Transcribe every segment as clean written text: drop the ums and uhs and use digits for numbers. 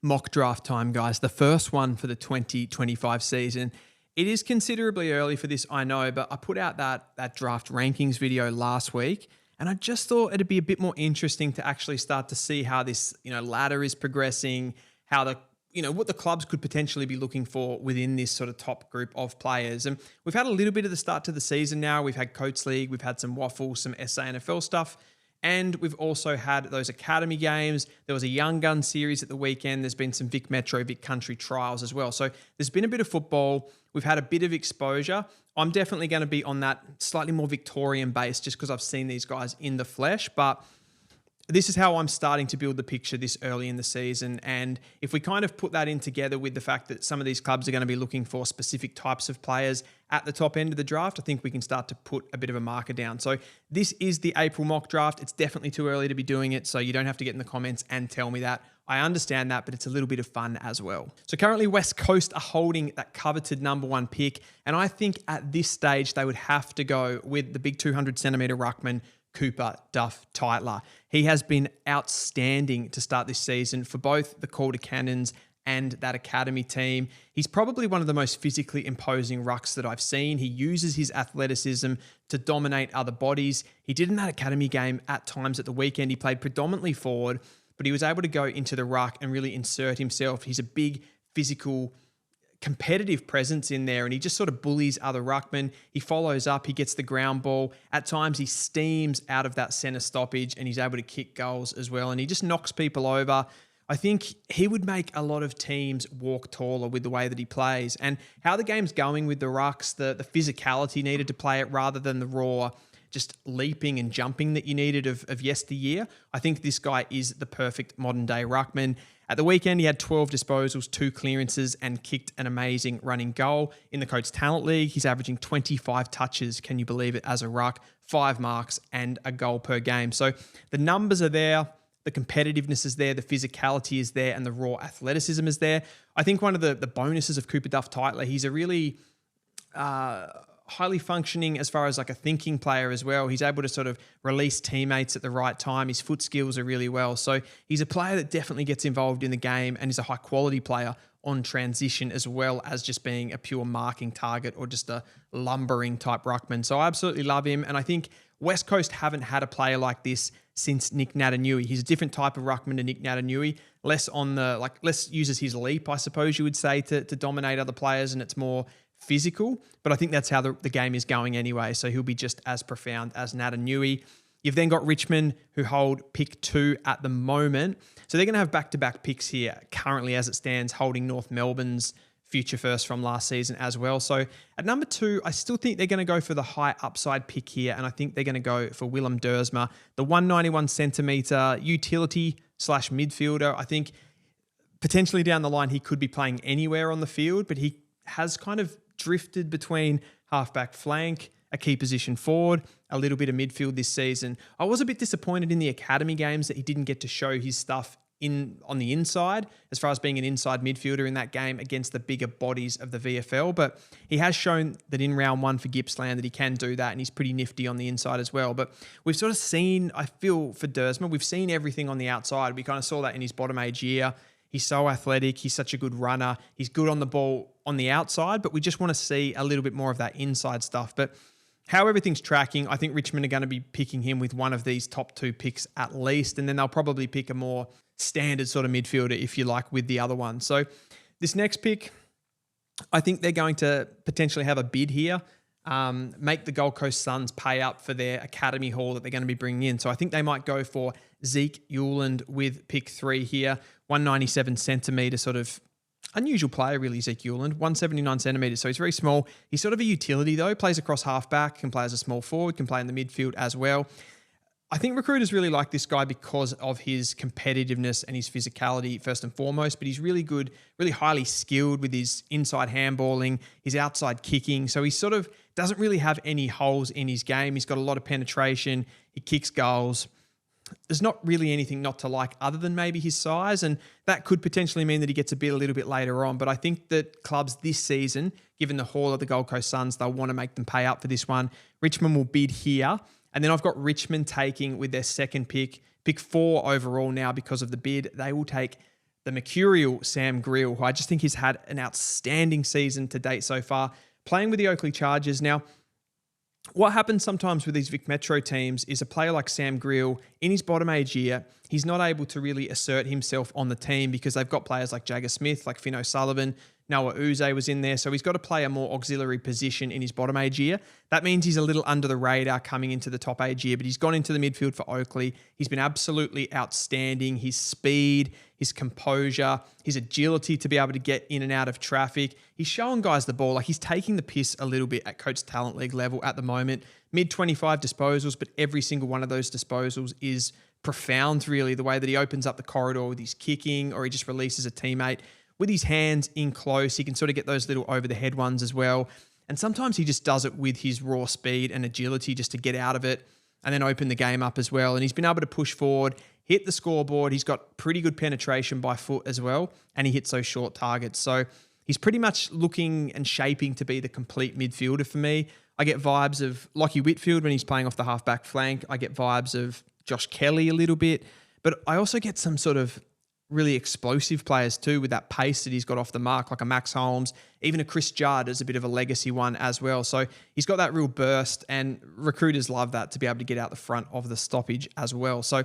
Mock draft time, guys. The first one for the 2025 season. It is considerably early for this, I know, but I put out that draft rankings video last week, and I just thought it'd be a bit more interesting to actually start to see how this, ladder is progressing, how what the clubs could potentially be looking for within this sort of top group of players. And we've had a little bit of the start to the season now. We've had Coates League, we've had some waffle, some SANFL stuff. And we've also had those academy games. There was a Young Gun series at the weekend. There's been some Vic Metro, Vic Country trials as well. So there's been a bit of football. We've had a bit of exposure. I'm definitely going to be on that slightly more Victorian base just because I've seen these guys in the flesh. But this is how I'm starting to build the picture this early in the season. And if we kind of put that in together with the fact that some of these clubs are going to be looking for specific types of players at the top end of the draft, I think we can start to put a bit of a marker down. So this is the April mock draft. It's definitely too early to be doing it, so you don't have to get in the comments and tell me that. I understand that, but it's a little bit of fun as well. So currently West Coast are holding that coveted number one pick, and I think at this stage they would have to go with the big 200 centimetre ruckman, Cooper Duff Tytler. He has been outstanding to start this season for both the Calder Cannons and that academy team. He's probably one of the most physically imposing rucks that I've seen. He uses his athleticism to dominate other bodies. He did in that academy game at times at the weekend. He played predominantly forward, but he was able to go into the ruck and really insert himself. He's a big physical competitive presence in there, and he just sort of bullies other ruckmen. He follows up, he gets the ground ball. At times he steams out of that centre stoppage and he's able to kick goals as well, and he just knocks people over. I think he would make a lot of teams walk taller with the way that he plays, and how the game's going with the rucks, the physicality needed to play it rather than the raw just leaping and jumping that you needed of yesteryear. I think this guy is the perfect modern day ruckman. At the weekend, he had 12 disposals, 2 clearances, and kicked an amazing running goal. In the Coates Talent League, he's averaging 25 touches, can you believe it, as a ruck, 5 marks, and a goal per game. So the numbers are there, the competitiveness is there, the physicality is there, and the raw athleticism is there. I think one of the bonuses of Cooper Duff Tytler, he's a really highly functioning as far as like a thinking player as well. He's able to sort of release teammates at the right time. His foot skills are really well. So he's a player that definitely gets involved in the game and is a high quality player on transition as well as just being a pure marking target or just a lumbering type ruckman. So I absolutely love him. And I think West Coast haven't had a player like this since Nick Natanui. He's a different type of ruckman to Nick Natanui, less uses his leap, I suppose you would say, to dominate other players, and it's more physical, but I think that's how the game is going anyway, so he'll be just as profound as Natanui. You've then got Richmond, who hold pick 2 at the moment, so they're going to have back-to-back picks here, currently as it stands, holding North Melbourne's future first from last season as well. So at number 2, I still think they're going to go for the high upside pick here, and I think they're going to go for Willem Dersma, the 191 centimetre utility / midfielder. I think potentially down the line he could be playing anywhere on the field, but he has kind of drifted between halfback flank, a key position forward, a little bit of midfield this season. I was a bit disappointed in the academy games that he didn't get to show his stuff on the inside, as far as being an inside midfielder in that game against the bigger bodies of the VFL. But he has shown that in round 1 for Gippsland that he can do that, and he's pretty nifty on the inside as well. But we've sort of seen, I feel, for Dersma, we've seen everything on the outside. We kind of saw that in his bottom age year. He's so athletic. He's such a good runner. He's good on the ball on the outside, but we just want to see a little bit more of that inside stuff. But how everything's tracking, I think Richmond are going to be picking him with one of these top 2 picks at least, and then they'll probably pick a more standard sort of midfielder, if you like, with the other one. So this next pick, I think they're going to potentially have a bid here, make the Gold Coast Suns pay up for their academy haul that they're going to be bringing in. So I think they might go for Zeke Euland with pick 3 here, 197 centimetre, sort of unusual player really, Zeke Euland, 179 centimetres, so he's very small. He's sort of a utility though, plays across halfback, can play as a small forward, can play in the midfield as well. I think recruiters really like this guy because of his competitiveness and his physicality first and foremost, but he's really good, really highly skilled with his inside handballing, his outside kicking, so he sort of doesn't really have any holes in his game. He's got a lot of penetration, he kicks goals. There's not really anything not to like other than maybe his size, and that could potentially mean that he gets a little bit later on. But I think that clubs this season, given the haul of the Gold Coast Suns, they'll want to make them pay up for this one. Richmond will bid here, and then I've got Richmond taking with their second pick 4 overall now because of the bid. They will take the mercurial Sam Grill, who I just think he's had an outstanding season to date so far, playing with the Oakley Chargers. Now, what happens sometimes with these Vic Metro teams is a player like Sam Grill, in his bottom age year, he's not able to really assert himself on the team because they've got players like Jagger Smith, like Finn O'Sullivan, Noah Uze was in there. So he's got to play a more auxiliary position in his bottom age year. That means he's a little under the radar coming into the top age year, but he's gone into the midfield for Oakley. He's been absolutely outstanding. His speed, his composure, his agility to be able to get in and out of traffic. He's showing guys the ball. Like, he's taking the piss a little bit at Coach Talent League level at the moment. Mid-25 disposals, but every single one of those disposals is profound, really, the way that he opens up the corridor with his kicking, or he just releases a teammate with his hands in close. He can sort of get those little over-the-head ones as well. And sometimes he just does it with his raw speed and agility just to get out of it and then open the game up as well. And he's been able to push forward, hit the scoreboard. He's got pretty good penetration by foot as well, and he hits those short targets. So he's pretty much looking and shaping to be the complete midfielder for me. I get vibes of Lachie Whitfield when he's playing off the halfback flank. I get vibes of Josh Kelly a little bit, but I also get some sort of really explosive players too, with that pace that he's got off the mark, like a Max Holmes, even a Chris Judd is a bit of a legacy one as well. So he's got that real burst, and recruiters love that, to be able to get out the front of the stoppage as well. So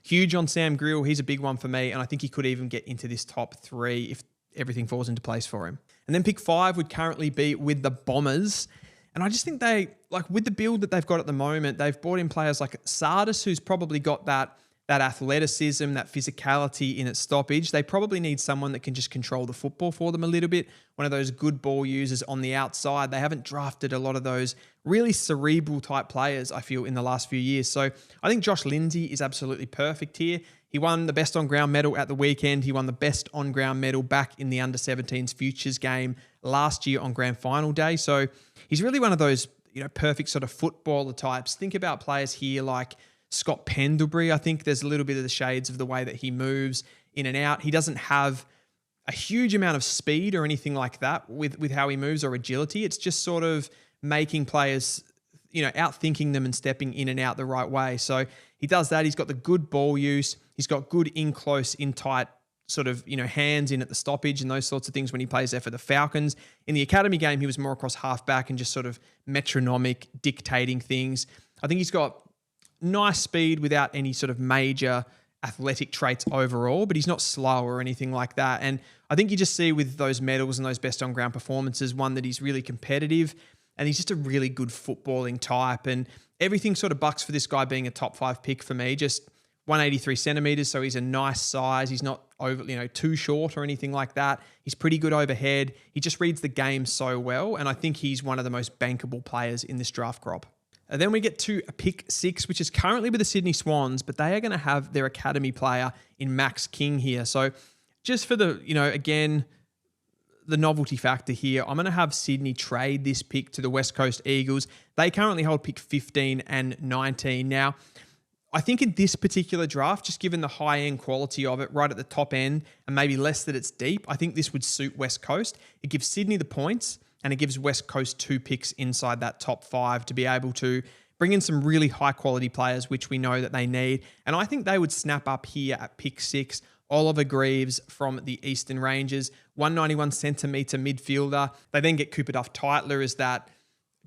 huge on Sam Grill. He's a big one for me, and I think he could even get into this top 3 if everything falls into place for him. And then pick 5 would currently be with the Bombers. And I just think they, like, with the build that they've got at the moment, they've brought in players like Sardis, who's probably got that athleticism, that physicality in its stoppage. They probably need someone that can just control the football for them a little bit. One of those good ball users on the outside. They haven't drafted a lot of those really cerebral type players, I feel, in the last few years. So I think Josh Lindsay is absolutely perfect here. He won the best on-ground medal at the weekend. He won the best on-ground medal back in the under-17s futures game last year on grand final day. So he's really one of those, perfect sort of footballer types. Think about players here like Scott Pendlebury. I think there's a little bit of the shades of the way that he moves in and out. He doesn't have a huge amount of speed or anything like that with how he moves, or agility. It's just sort of making players, outthinking them and stepping in and out the right way. So he does that. He's got the good ball use. He's got good in close, in tight sort of, hands in at the stoppage and those sorts of things when he plays there for the Falcons. In the academy game, he was more across halfback and just sort of metronomic, dictating things. I think he's got nice speed without any sort of major athletic traits overall, but he's not slow or anything like that. And I think you just see with those medals and those best on ground performances, one, that he's really competitive, and he's just a really good footballing type. And everything sort of bucks for this guy being a top 5 pick for me. Just 183 centimeters, so he's a nice size. He's not over, too short or anything like that. He's pretty good overhead. He just reads the game so well, and I think he's one of the most bankable players in this draft crop. And then we get to pick 6, which is currently with the Sydney Swans, but they are going to have their academy player in Max King here. So just for the, again, the novelty factor here, I'm going to have Sydney trade this pick to the West Coast Eagles. They currently hold pick 15 and 19. Now, I think in this particular draft, just given the high-end quality of it right at the top end, and maybe less that it's deep, I think this would suit West Coast. It gives Sydney the points, and it gives West Coast 2 picks inside that top 5 to be able to bring in some really high-quality players, which we know that they need. And I think they would snap up here at pick 6, Oliver Greaves from the Eastern Rangers, 191 centimetre midfielder. They then get Cooper Duff-Tytler as that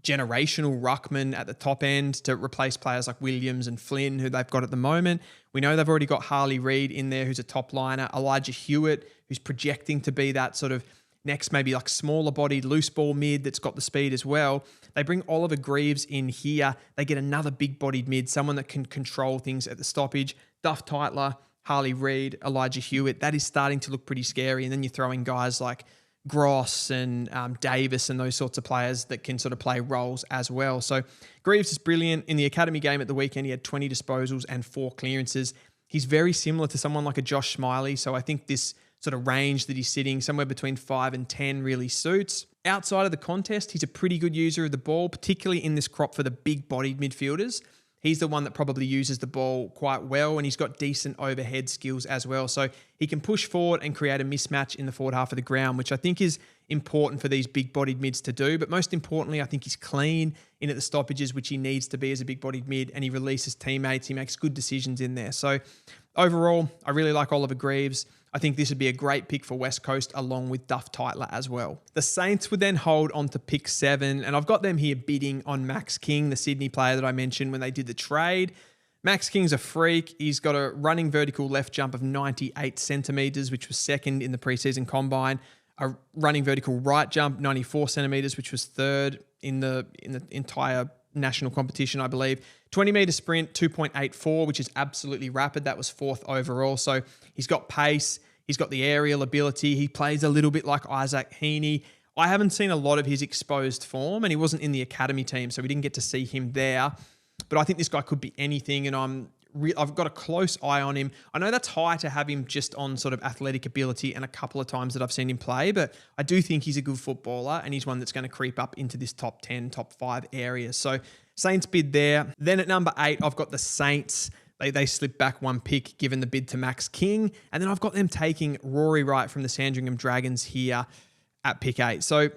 generational ruckman at the top end to replace players like Williams and Flynn, who they've got at the moment. We know they've already got Harley Reid in there, who's a top liner, Elijah Hewitt, who's projecting to be that sort of next maybe like smaller bodied loose ball mid that's got the speed as well. They bring Oliver Greaves in here. They get another big bodied mid, someone that can control things at the stoppage. Duff-Tytler, Harley Reid, Elijah Hewitt. That is starting to look pretty scary. And then you're throwing guys like Gross and Davis and those sorts of players that can sort of play roles as well. So Greaves is brilliant. In the academy game at the weekend, he had 20 disposals and 4 clearances. He's very similar to someone like a Josh Smiley. So I think this sort of range that he's sitting somewhere between 5 and 10 really suits. Outside of the contest, he's a pretty good user of the ball, particularly in this crop for the big-bodied midfielders. He's the one that probably uses the ball quite well, and he's got decent overhead skills as well. So he can push forward and create a mismatch in the forward half of the ground, which I think is important for these big-bodied mids to do. But most importantly, I think he's clean in at the stoppages, which he needs to be as a big-bodied mid, and he releases teammates. He makes good decisions in there. So overall, I really like Oliver Greaves. I think this would be a great pick for West Coast along with Duff Tytler as well. The Saints would then hold on to pick 7, and I've got them here bidding on Max King, the Sydney player that I mentioned when they did the trade. Max King's a freak. He's got a running vertical left jump of 98 centimeters, which was second in the preseason combine. A running vertical right jump, 94 centimeters, which was third in the entire national competition, I believe. 20-meter sprint, 2.84, which is absolutely rapid. That was 4th overall. So he's got pace. He's got the aerial ability. He plays a little bit like Isaac Heaney. I haven't seen a lot of his exposed form, and he wasn't in the academy team, so we didn't get to see him there. But I think this guy could be anything, and I've got a close eye on him. I know that's high to have him just on sort of athletic ability and a couple of times that I've seen him play, but I do think he's a good footballer, and he's one that's going to creep up into this top 10, top 5 areas. So Saints bid there. Then at number 8, I've got the Saints. They slip back one pick given the bid to Max King. And then I've got them taking Rory Wright from the Sandringham Dragons here at pick 8. So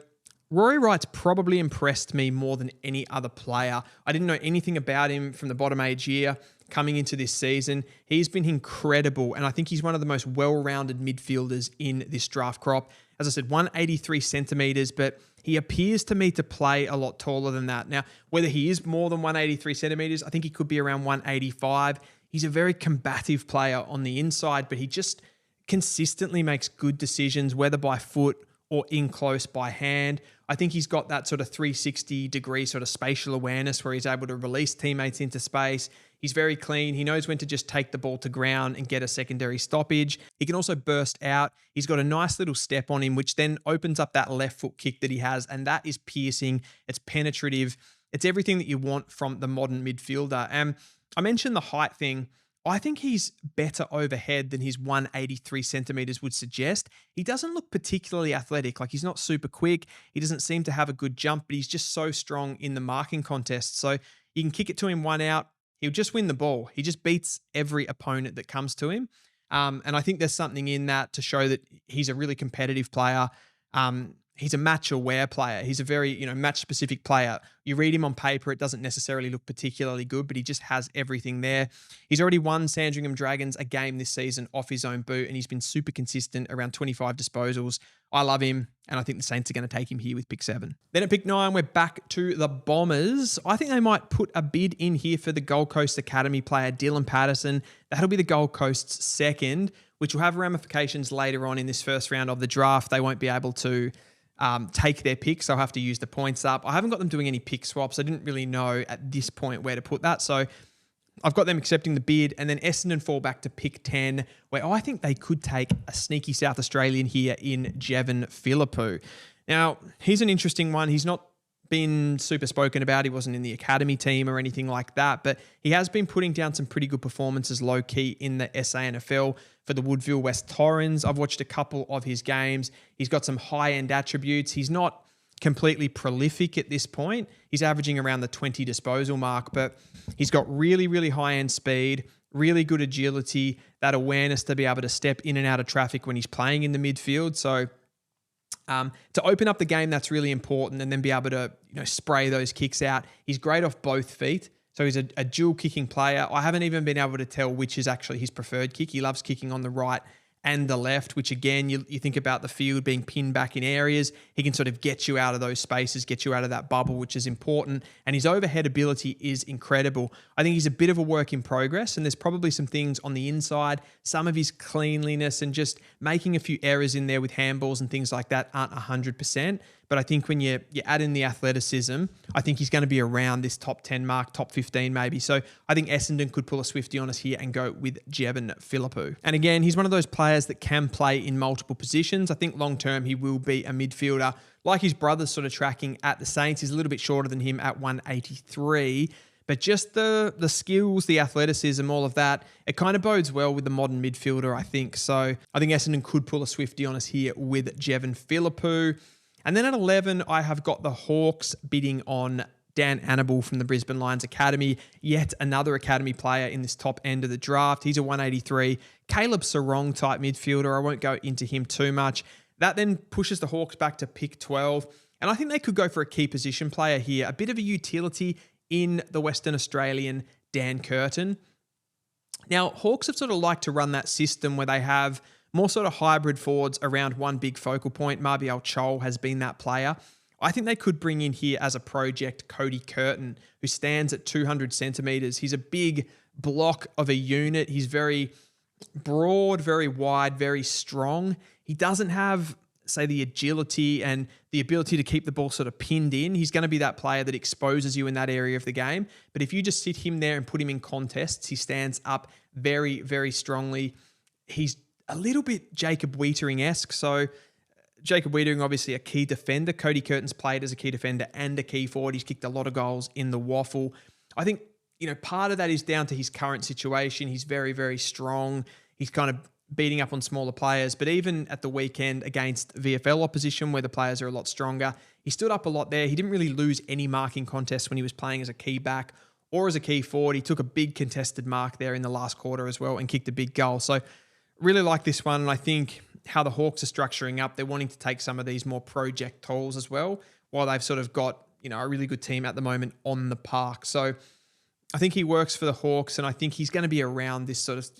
Rory Wright's probably impressed me more than any other player. I didn't know anything about him from the bottom age year coming into this season. He's been incredible, and I think he's one of the most well-rounded midfielders in this draft crop. As I said, 183 centimeters, but he appears to me to play a lot taller than that. Now, whether he is more than 183 centimeters, I think he could be around 185. He's a very combative player on the inside, but he just consistently makes good decisions, whether by foot or in close by hand. I think he's got that sort of 360-degree sort of spatial awareness where he's able to release teammates into space. He's very clean. He knows when to just take the ball to ground and get a secondary stoppage. He can also burst out. He's got a nice little step on him, which then opens up that left foot kick that he has, and that is piercing. It's penetrative. It's everything that you want from the modern midfielder. And I mentioned the height thing. I think he's better overhead than his 183 centimeters would suggest. He doesn't look particularly athletic. Like, he's not super quick. He doesn't seem to have a good jump, but he's just so strong in the marking contest. So you can kick it to him one out. He'll just win the ball. He just beats every opponent that comes to him. And I think there's something in that to show that he's a really competitive player. He's a match-aware player. He's a very, match-specific player. You read him on paper, it doesn't necessarily look particularly good, but he just has everything there. He's already won Sandringham Dragons a game this season off his own boot, and he's been super consistent, around 25 disposals. I love him, and I think the Saints are going to take him here with pick 7. Then at pick 9, we're back to the Bombers. I think they might put a bid in here for the Gold Coast Academy player, Dylan Patterson. That'll be the Gold Coast's second, which will have ramifications later on in this first round of the draft. They won't be able to take their picks. They'll have to use the points up. I haven't got them doing any pick swaps. I didn't really know at this point where to put that. So I've got them accepting the bid, and then Essendon fall back to pick 10, where I think they could take a sneaky South Australian here in Jevon Philippou. Now, he's an interesting one. He's not been super spoken about. He wasn't in the academy team or anything like that, but he has been putting down some pretty good performances low-key in the SANFL for the Woodville West Torrens. I've watched a couple of his games. He's got some high-end attributes. He's not completely prolific at this point. He's averaging around the 20 disposal mark, but he's got really, really high-end speed, really good agility, that awareness to be able to step in and out of traffic when he's playing in the midfield. So to open up the game, that's really important, and then be able to spray those kicks out. He's great off both feet. So he's a dual kicking player. I haven't even been able to tell which is actually his preferred kick. He loves kicking on the right and the left, which again, you think about the field being pinned back in areas. He can sort of get you out of those spaces, get you out of that bubble, which is important. And his overhead ability is incredible. I think he's a bit of a work in progress, and there's probably some things on the inside. Some of his cleanliness and just making a few errors in there with handballs and things like that aren't 100%. But I think when you add in the athleticism, I think he's going to be around this top 10 mark, top 15 maybe. So I think Essendon could pull a Swiftie on us here and go with Jevon Philippou. And again, he's one of those players that can play in multiple positions. I think long-term he will be a midfielder. Like his brother's sort of tracking at the Saints. He's a little bit shorter than him at 183. But just the skills, the athleticism, all of that, it kind of bodes well with the modern midfielder, I think. So I think Essendon could pull a Swiftie on us here with Jevon Philippou. And then at 11, I have got the Hawks bidding on Dan Annable from the Brisbane Lions Academy, yet another academy player in this top end of the draft. He's a 183. Caleb Sarong type midfielder. I won't go into him too much. That then pushes the Hawks back to pick 12. And I think they could go for a key position player here, a bit of a utility in the Western Australian Dan Curtin. Now, Hawks have sort of liked to run that system where they have more sort of hybrid forwards around one big focal point. Marbial Chol has been that player. I think they could bring in here as a project Cody Curtin, who stands at 200 centimeters. He's a big block of a unit. He's very broad, very wide, very strong. He doesn't have, say, the agility and the ability to keep the ball sort of pinned in. He's going to be that player that exposes you in that area of the game. But if you just sit him there and put him in contests, he stands up very, very strongly. He's a little bit Jacob Wiedering-esque. So Jacob Wiedering, obviously a key defender. Cody Curtin's played as a key defender and a key forward. He's kicked a lot of goals in the waffle. I think, part of that is down to his current situation. He's very, very strong. He's kind of beating up on smaller players. But even at the weekend against VFL opposition, where the players are a lot stronger, he stood up a lot there. He didn't really lose any marking contests when he was playing as a key back or as a key forward. He took a big contested mark there in the last quarter as well and kicked a big goal. So really like this one. And I think how the Hawks are structuring up, they're wanting to take some of these more project tools as well, while they've sort of got, a really good team at the moment on the park. So I think he works for the Hawks, and I think he's going to be around this sort of,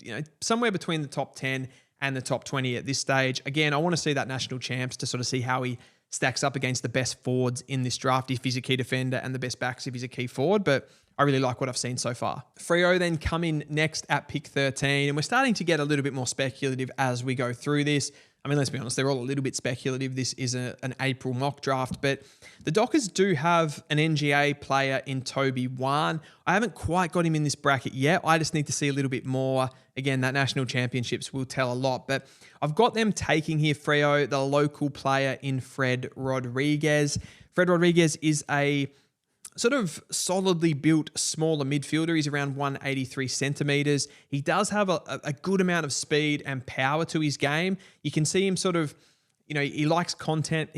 somewhere between the top 10 and the top 20 at this stage. Again, I want to see that national champs to sort of see how he stacks up against the best forwards in this draft if he's a key defender, and the best backs if he's a key forward. But I really like what I've seen so far. Freo then come in next at pick 13, and we're starting to get a little bit more speculative as we go through this. I mean, let's be honest, they're all a little bit speculative. This is an April mock draft, but the Dockers do have an NGA player in Toby Wan. I haven't quite got him in this bracket yet. I just need to see a little bit more. Again, that national championships will tell a lot, but I've got them taking here, Freo, the local player in Fred Rodriguez. Fred Rodriguez is a sort of solidly built smaller midfielder. He's around 183 centimeters. He does have a good amount of speed and power to his game. You can see him sort of, he likes contact.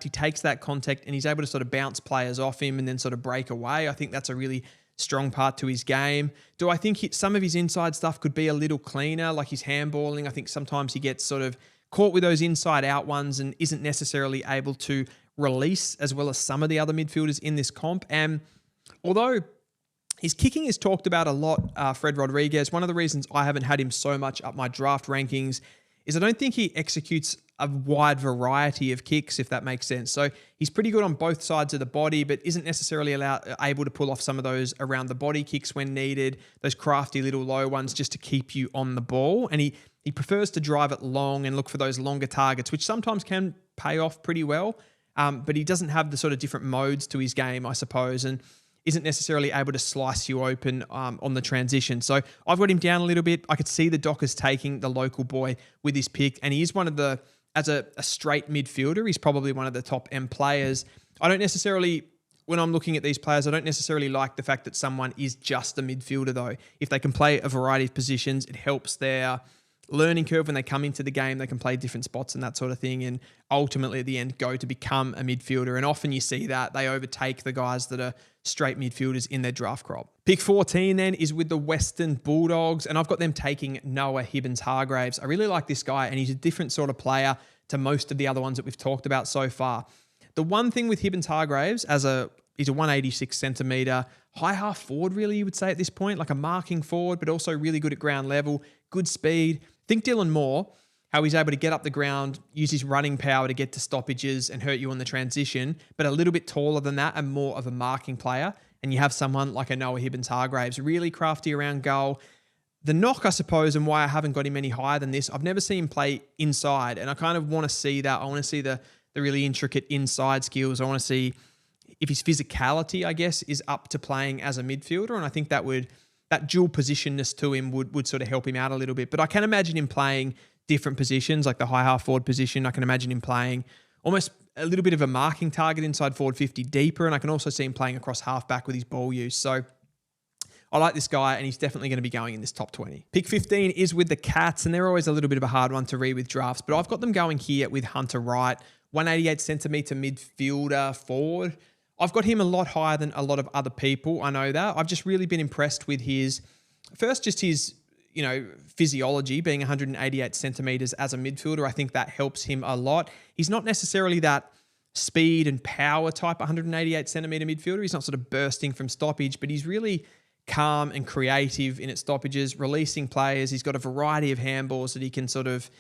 He takes that contact and he's able to sort of bounce players off him and then sort of break away. I think that's a really strong part to his game. Do I think some of his inside stuff could be a little cleaner, like his handballing? I think sometimes he gets sort of caught with those inside out ones and isn't necessarily able to release as well as some of the other midfielders in this comp. And although his kicking is talked about a lot, Fred Rodriguez, one of the reasons I haven't had him so much up my draft rankings is I don't think he executes a wide variety of kicks, if that makes sense. So he's pretty good on both sides of the body, but isn't necessarily able to pull off some of those around the body kicks when needed, those crafty little low ones just to keep you on the ball. And he prefers to drive it long and look for those longer targets, which sometimes can pay off pretty well. But he doesn't have the sort of different modes to his game, I suppose, and isn't necessarily able to slice you open on the transition. So I've got him down a little bit. I could see the Dockers taking the local boy with his pick, and he is one of the, as a straight midfielder, he's probably one of the top M players. I don't necessarily, when I'm looking at these players, I don't necessarily like the fact that someone is just a midfielder, though. If they can play a variety of positions, it helps their learning curve when they come into the game. They can play different spots and that sort of thing, and ultimately at the end go to become a midfielder. And often you see that they overtake the guys that are straight midfielders in their draft crop. Pick 14 then is with the Western Bulldogs, and I've got them taking Noah Hibbins-Hargraves. I really like this guy, and he's a different sort of player to most of the other ones that we've talked about so far. The one thing with Hibbins-Hargraves, he's a 186 centimeter high half forward, really, you would say at this point, like a marking forward, but also really good at ground level, good speed. Think Dylan Moore, how he's able to get up the ground, use his running power to get to stoppages and hurt you on the transition, but a little bit taller than that and more of a marking player. And you have someone like a Noah Hibbins-Hargraves, really crafty around goal. The knock, I suppose, and why I haven't got him any higher than this, I've never seen him play inside, and I kind of want to see that. I want to see the really intricate inside skills. I want to see if his physicality, I guess, is up to playing as a midfielder, and I think that dual positionness to him would sort of help him out a little bit. But I can imagine him playing different positions, like the high half forward position. I can imagine him playing almost a little bit of a marking target inside forward 50 deeper, and I can also see him playing across halfback with his ball use. So I like this guy, and he's definitely going to be going in this top 20. Pick 15 is with the Cats, and they're always a little bit of a hard one to read with drafts, but I've got them going here with Hunter Wright, 188 centimeter midfielder forward. I've got him a lot higher than a lot of other people. I know that. I've just really been impressed with his physiology, being 188 centimeters as a midfielder. I think that helps him a lot. He's not necessarily that speed and power type 188 centimeter midfielder. He's not sort of bursting from stoppage, but he's really calm and creative in its stoppages, releasing players. He's got a variety of handballs that he can sort of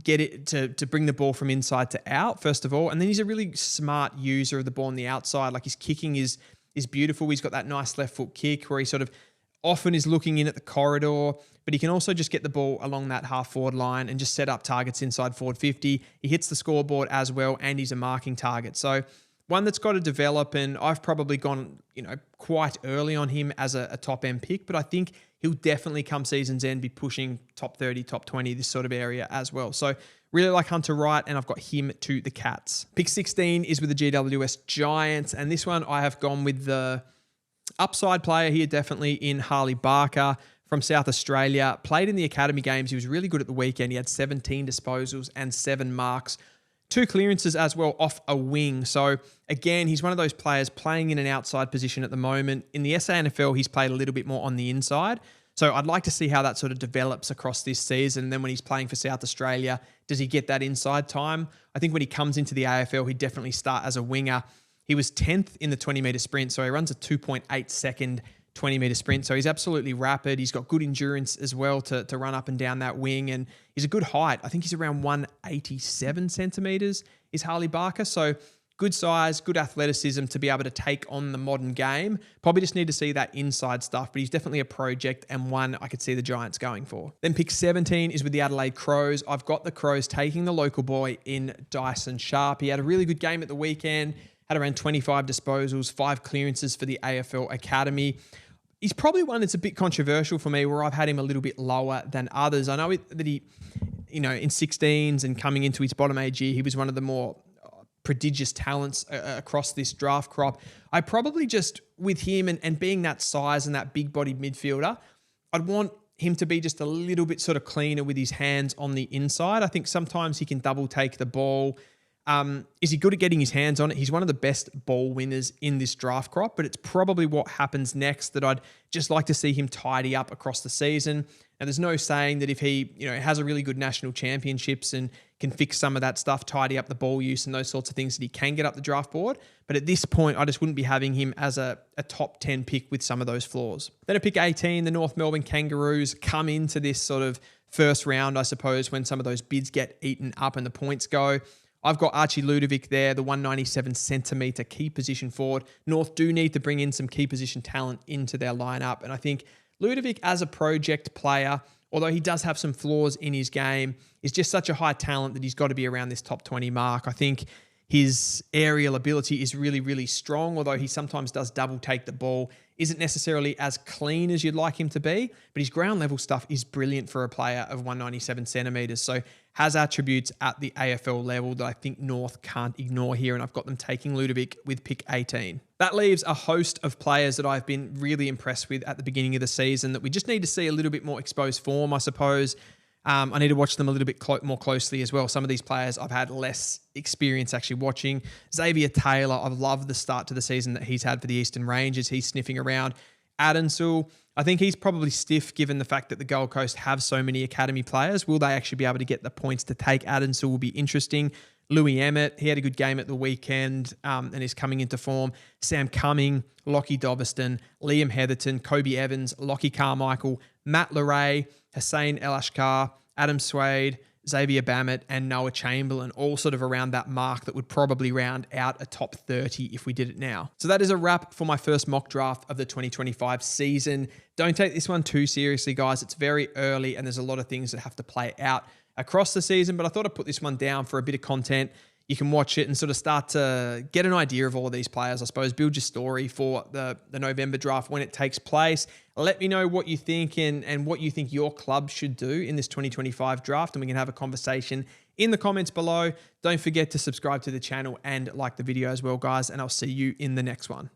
get it to bring the ball from inside to out, first of all. And then he's a really smart user of the ball on the outside. Like his kicking is beautiful. He's got that nice left foot kick where he sort of often is looking in at the corridor, but he can also just get the ball along that half forward line and just set up targets inside forward 50. He hits the scoreboard as well, and he's a marking target. So one that's got to develop, and I've probably gone, quite early on him as a top end pick, but I think he'll definitely come season's end be pushing top 30, top 20, this sort of area as well. So really like Hunter Wright, and I've got him to the Cats. Pick 16 is with the GWS Giants, and this one I have gone with the upside player here, definitely in Harley Barker from South Australia. Played in the academy games. He was really good at the weekend. He had 17 disposals and 7 marks. 2 clearances as well off a wing. So again, he's one of those players playing in an outside position at the moment. In the SANFL, he's played a little bit more on the inside. So I'd like to see how that sort of develops across this season. And then when he's playing for South Australia, does he get that inside time? I think when he comes into the AFL, he'd definitely start as a winger. He was 10th in the 20-metre sprint, so he runs a 2.8 second 20-metre sprint. So he's absolutely rapid. He's got good endurance as well to run up and down that wing, and he's a good height. I think he's around 187 centimetres is Harley Barker. So good size, good athleticism to be able to take on the modern game. Probably just need to see that inside stuff, but he's definitely a project and one I could see the Giants going for. Then pick 17 is with the Adelaide Crows. I've got the Crows taking the local boy in Dyson Sharp. He had a really good game at the weekend. Had around 25 disposals, 5 clearances for the AFL Academy. He's probably one that's a bit controversial for me, where I've had him a little bit lower than others. I know that he, in 16s and coming into his bottom age year, he was one of the more prodigious talents across this draft crop. I probably just, with him and being that size and that big-bodied midfielder, I'd want him to be just a little bit sort of cleaner with his hands on the inside. I think sometimes he can double take the ball. Is he good at getting his hands on it? He's one of the best ball winners in this draft crop, but it's probably what happens next that I'd just like to see him tidy up across the season. And there's no saying that if he, has a really good national championships and can fix some of that stuff, tidy up the ball use and those sorts of things, that he can get up the draft board. But at this point, I just wouldn't be having him as a top 10 pick with some of those flaws. Then at pick 18, the North Melbourne Kangaroos come into this sort of first round, I suppose, when some of those bids get eaten up and the points go. I've got Archie Ludovic there, the 197 centimetre key position forward. North do need to bring in some key position talent into their lineup. And I think Ludovic as a project player, although he does have some flaws in his game, is just such a high talent that he's got to be around this top 20 mark. I think his aerial ability is really, really strong, although he sometimes does double take the ball. Isn't necessarily as clean as you'd like him to be, but his ground level stuff is brilliant for a player of 197 centimetres. So has attributes at the AFL level that I think North can't ignore here, and I've got them taking Ludovic with pick 18. That leaves a host of players that I've been really impressed with at the beginning of the season that we just need to see a little bit more exposed form, I suppose. I need to watch them a little bit more closely as well. Some of these players I've had less experience actually watching. Xavier Taylor, I've loved the start to the season that he's had for the Eastern Rangers. He's sniffing around. Adensel, I think he's probably stiff given the fact that the Gold Coast have so many academy players. Will they actually be able to get the points to take Adensel will be interesting. Louis Emmett, he had a good game at the weekend and is coming into form. Sam Cumming, Lockie Doverston, Liam Heatherton, Kobe Evans, Lockie Carmichael, Matt Leray, Hussein El Ashkar, Adam Swade, Xavier Bammett, and Noah Chamberlain, all sort of around that mark that would probably round out a top 30 if we did it now. So that is a wrap for my first mock draft of the 2025 season. Don't take this one too seriously, guys. It's very early and there's a lot of things that have to play out across the season, but I thought I'd put this one down for a bit of content. You can watch it and sort of start to get an idea of all of these players, I suppose, build your story for the November draft when it takes place. Let me know what you think and what you think your club should do in this 2025 draft, and we can have a conversation in the comments below. Don't forget to subscribe to the channel and like the video as well, guys, and I'll see you in the next one.